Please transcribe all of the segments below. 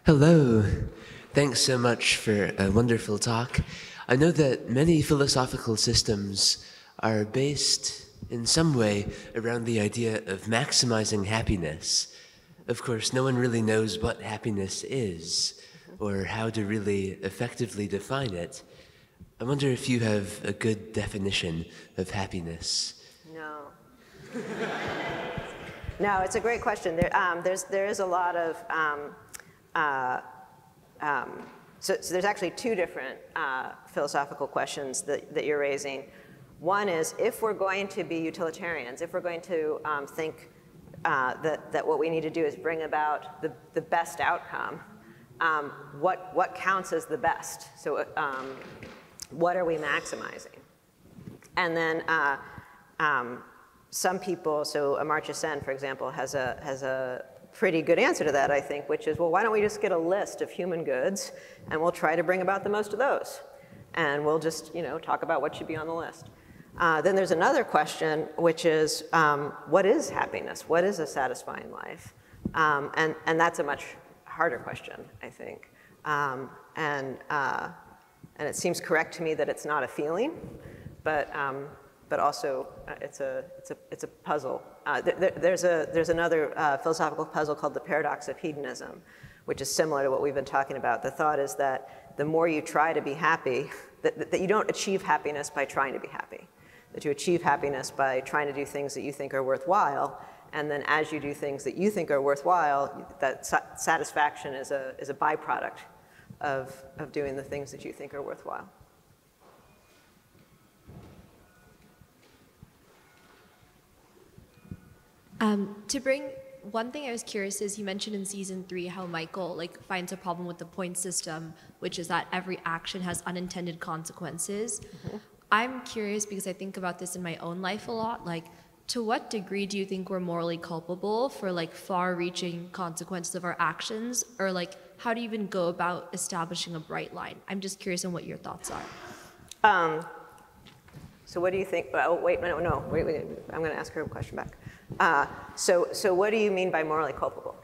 Hello. Thanks so much for a wonderful talk. I know that many philosophical systems are based in some way around the idea of maximizing happiness. Of course, no one really knows what happiness is or how to really effectively define it. I wonder if you have a good definition of happiness. No. No, it's a great question. There is a lot of, so there's actually two different philosophical questions that you're raising. One is, if we're going to be utilitarians, if we're going to think that what we need to do is bring about the best outcome, what counts as the best? So what are we maximizing? And then some people, so Amartya Sen, for example, has a pretty good answer to that, I think, which is, well, why don't we just get a list of human goods, and we'll try to bring about the most of those. And we'll just, talk about what should be on the list. Then there's another question, which is, what is happiness? What is a satisfying life? And that's a much harder question, I think. And it seems correct to me that it's not a feeling, but also it's a puzzle. There's another philosophical puzzle called the paradox of hedonism, which is similar to what we've been talking about. The thought is that the more you try to be happy, that you don't achieve happiness by trying to be happy, that you achieve happiness by trying to do things that you think are worthwhile, and then as you do things that you think are worthwhile, that satisfaction is a byproduct of doing the things that you think are worthwhile. One thing I was curious is, you mentioned in season 3 how Michael finds a problem with the point system, which is that every action has unintended consequences. Mm-hmm. I'm curious because I think about this in my own life a lot. To what degree do you think we're morally culpable for far-reaching consequences of our actions, or how do you even go about establishing a bright line? I'm just curious on what your thoughts are. So what do you think? Oh, wait, wait. I'm going to ask her a question back. So what do you mean by morally culpable?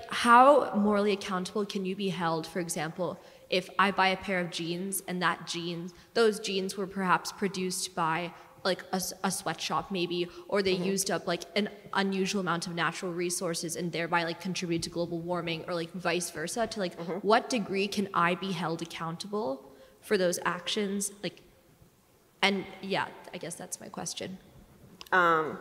How morally accountable can you be held, for example, if I buy a pair of jeans and those jeans were perhaps produced by a sweatshop maybe, or they used up an unusual amount of natural resources and thereby contribute to global warming, or vice versa, to what degree can I be held accountable for those actions? And yeah, I guess that's my question. I'm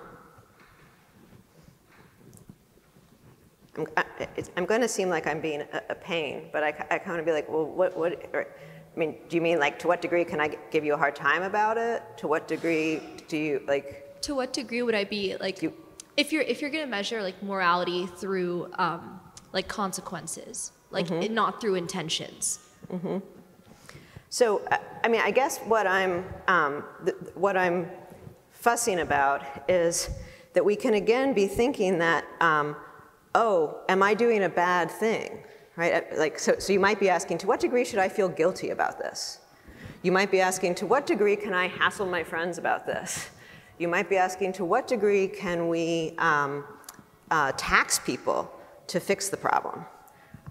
going to seem like I'm being a pain, but I kind of be like, well, do you mean to what degree can I give you a hard time about it? To what degree do you To what degree would I be if you're going to measure morality through consequences, mm-hmm. not through intentions? Mm-hmm. So I guess what I'm fussing about is that we can again be thinking that, oh, am I doing a bad thing, right? So you might be asking, to what degree should I feel guilty about this? You might be asking, to what degree can I hassle my friends about this? You might be asking, to what degree can we tax people to fix the problem?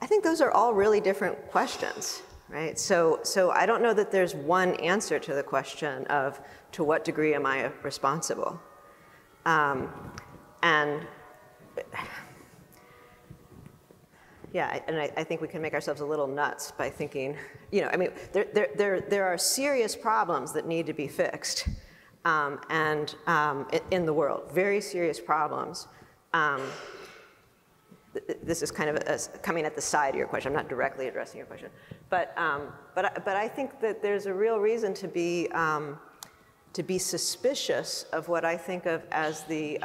I think those are all really different questions. Right? So I don't know that there's one answer to the question of, to what degree am I responsible? And I think we can make ourselves a little nuts by thinking, there are serious problems that need to be fixed, in the world, very serious problems. This is kind of coming at the side of your question. I'm not directly addressing your question, but I think that there's a real reason to be suspicious of what I think of as the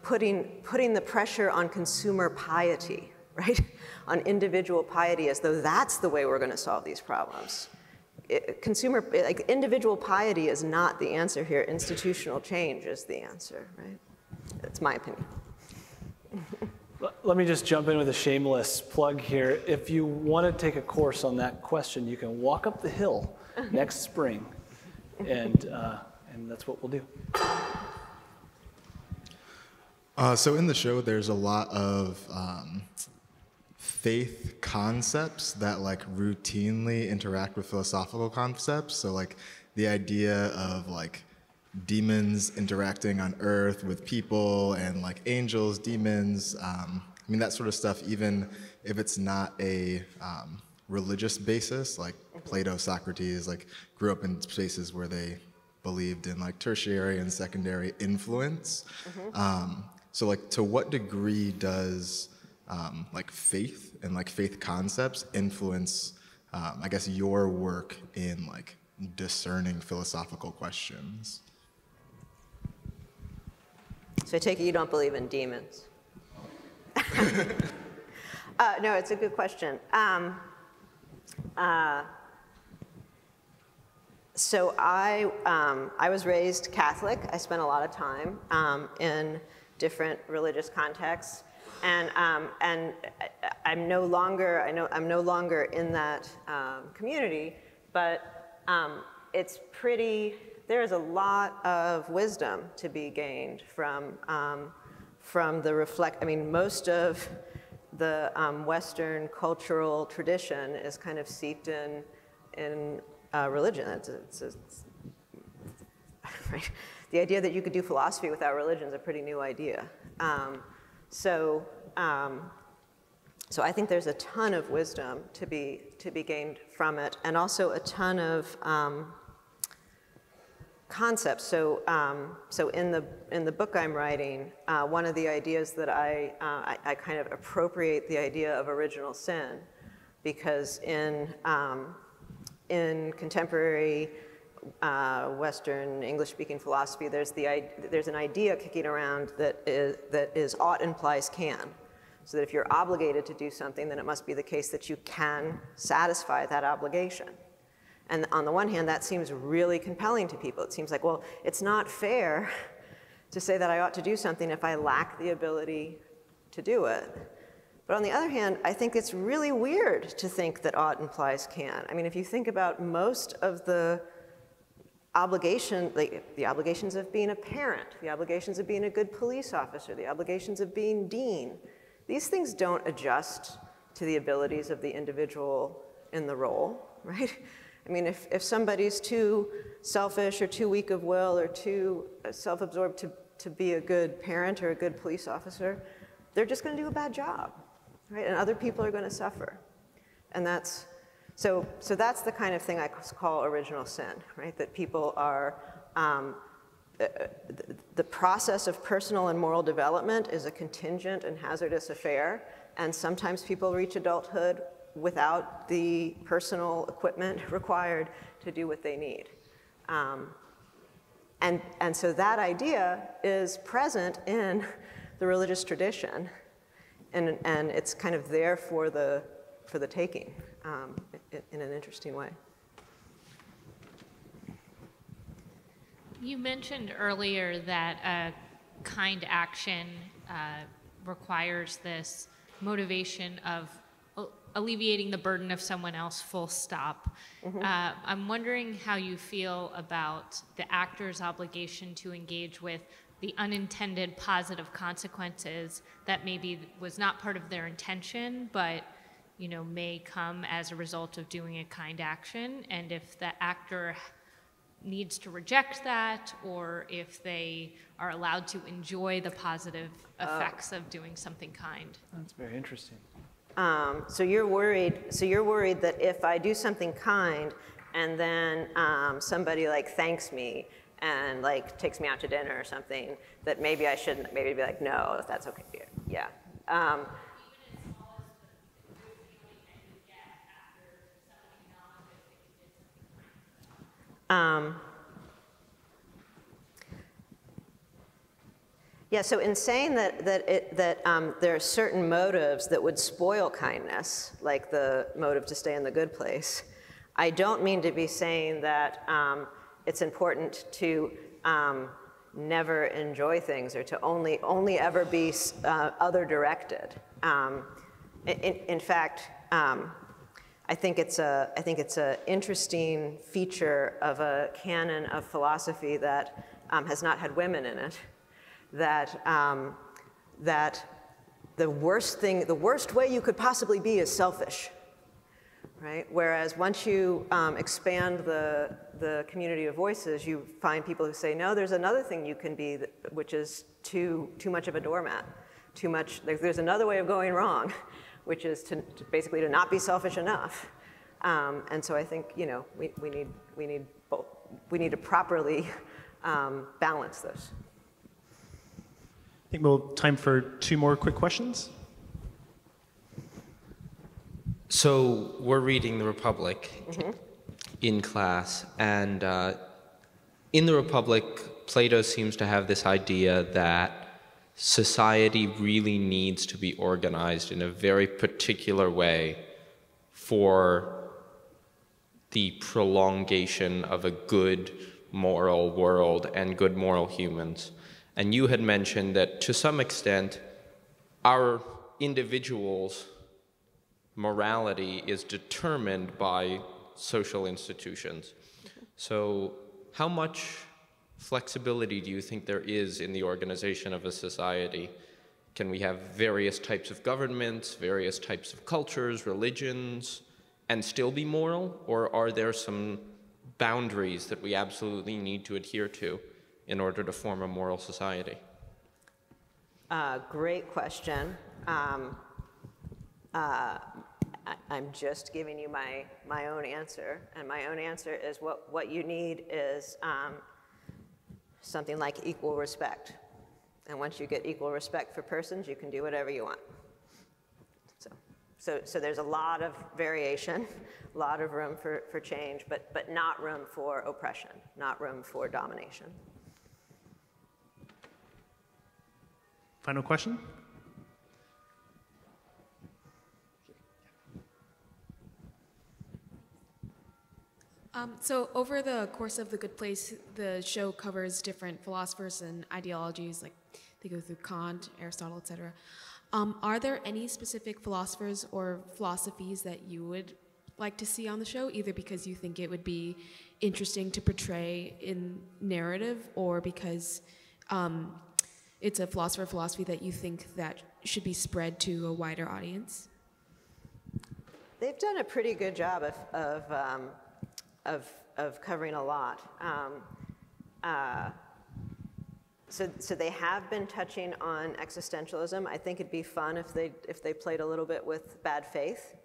putting the pressure on consumer piety, right? On individual piety, as though that's the way we're going to solve these problems. Individual piety is not the answer here. Institutional change is the answer, right? That's my opinion. Let me just jump in with a shameless plug here. If you want to take a course on that question, you can walk up the hill next spring, and that's what we'll do. So in the show, there's a lot of faith concepts that like routinely interact with philosophical concepts. So like the idea of like demons interacting on Earth with people, and like angels, demons. I mean, that sort of stuff, even if it's not a religious basis, like Plato, Socrates, like grew up in spaces where they believed in like tertiary and secondary influence. So like to what degree does like faith and like faith concepts influence, I guess, your work in like discerning philosophical questions? So I take it you don't believe in demons. No, it's a good question. So I was raised Catholic. I spent a lot of time in different religious contexts, and I'm no longer in that community, but it's pretty. There is a lot of wisdom to be gained from the I mean, most of the Western cultural tradition is kind of seeped in religion. Right? The idea that you could do philosophy without religion is a pretty new idea. So I think there's a ton of wisdom to be gained from it, and also a ton of concepts. So in the book I'm writing, one of the ideas that I kind of appropriate the idea of original sin, because in contemporary Western English-speaking philosophy, there's an idea kicking around that is ought implies can. So that if you're obligated to do something, then it must be the case that you can satisfy that obligation. And on the one hand, that seems really compelling to people. It seems like, well, it's not fair to say that I ought to do something if I lack the ability to do it. But on the other hand, I think it's really weird to think that ought implies can. I mean, if you think about most of the the obligations of being a parent, the obligations of being a good police officer, the obligations of being dean, these things don't adjust to the abilities of the individual in the role, right? I mean, if somebody's too selfish or too weak of will or too self-absorbed to be a good parent or a good police officer, they're just going to do a bad job, right? And other people are going to suffer. And that's, so that's the kind of thing I call original sin, right? That people are, the process of personal and moral development is a contingent and hazardous affair. And sometimes people reach adulthood without the personal equipment required to do what they need. And so that idea is present in the religious tradition, and it's kind of there for the taking in an interesting way. You mentioned earlier that kind action requires this motivation of alleviating the burden of someone else, full stop. I'm wondering how you feel about the actor's obligation to engage with the unintended positive consequences that maybe was not part of their intention, but may come as a result of doing a kind action, and if the actor needs to reject that, or if they are allowed to enjoy the positive effects of doing something kind. That's very interesting. So you're worried that if I do something kind and then somebody like thanks me and like takes me out to dinner or something, that maybe I shouldn't, maybe be like, no, that's okay. Yeah. Yeah, so in saying that there are certain motives that would spoil kindness, like the motive to stay in the good place, I don't mean to be saying that it's important to never enjoy things or to only ever be other-directed. In fact, I think it's an interesting feature of a canon of philosophy that has not had women in it, that that the worst way you could possibly be is selfish, right? Whereas once you expand the community of voices, you find people who say, no, there's another thing you can be, which is too much of a doormat, too much, there's another way of going wrong, which is to basically to not be selfish enough. And so I think, you know, we need both. We need to properly balance those. I think we'll have time for 2 more quick questions. So we're reading The Republic in class, and in The Republic, Plato seems to have this idea that society really needs to be organized in a very particular way for the prolongation of a good moral world and good moral humans. And you had mentioned that to some extent, our individuals' morality is determined by social institutions. So how much flexibility do you think there is in the organization of a society? Can we have various types of governments, various types of cultures, religions, and still be moral? Or are there some boundaries that we absolutely need to adhere to in order to form a moral society? Great question. I'm just giving you my own answer, and my own answer is what you need is something like equal respect. And once you get equal respect for persons, you can do whatever you want. So there's a lot of variation, a lot of room for change, but not room for oppression, not room for domination. Final question? So over the course of The Good Place, the show covers different philosophers and ideologies, like they go through Kant, Aristotle, etc. Are there any specific philosophers or philosophies that you would like to see on the show, either because you think it would be interesting to portray in narrative, or because it's a philosophy that you think that should be spread to a wider audience? They've done a pretty good job of covering a lot. So they have been touching on existentialism. I think it'd be fun if they played a little bit with bad faith.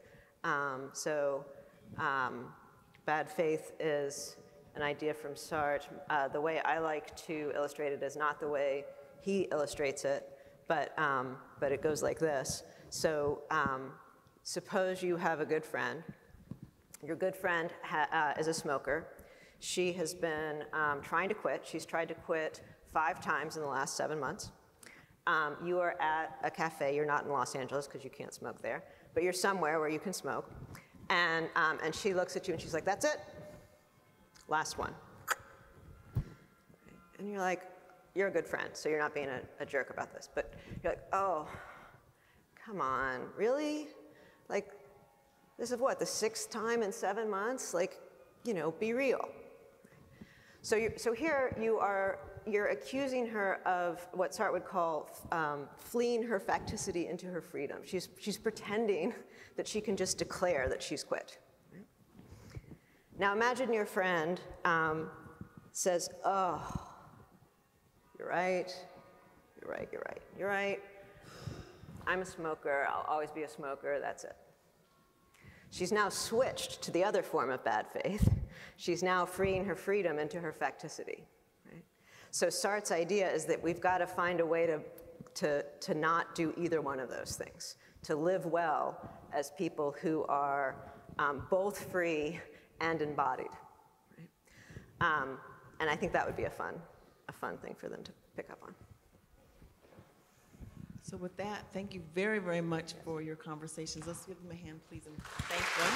Bad faith is an idea from Sartre. The way I like to illustrate it is not the way he illustrates it, but it goes like this. So suppose you have a good friend. Your good friend is a smoker. She has been trying to quit. She's tried to quit 5 times in the last 7 months. You are at a cafe. You're not in Los Angeles because you can't smoke there, but you're somewhere where you can smoke. And she looks at you and she's like, "That's it, last one." And you're like, you're a good friend, so you're not being a jerk about this. But you're like, "Oh, come on, really? Like, this is what, the 6th time in 7 months? Like, you know, be real." So here you're accusing her of what Sartre would call fleeing her facticity into her freedom. She's pretending that she can just declare that she's quit. Right? Now imagine your friend says, "Oh, you're right, you're right, you're right, you're right. I'm a smoker, I'll always be a smoker, that's it." She's now switched to the other form of bad faith. She's now freeing her freedom into her facticity. Right? So Sartre's idea is that we've got to find a way to not do either one of those things, to live well as people who are both free and embodied. Right? And I think that would be a fun thing for them to pick up on. So with that, thank you very, very much for your conversations. Let's give them a hand, please, and thank them.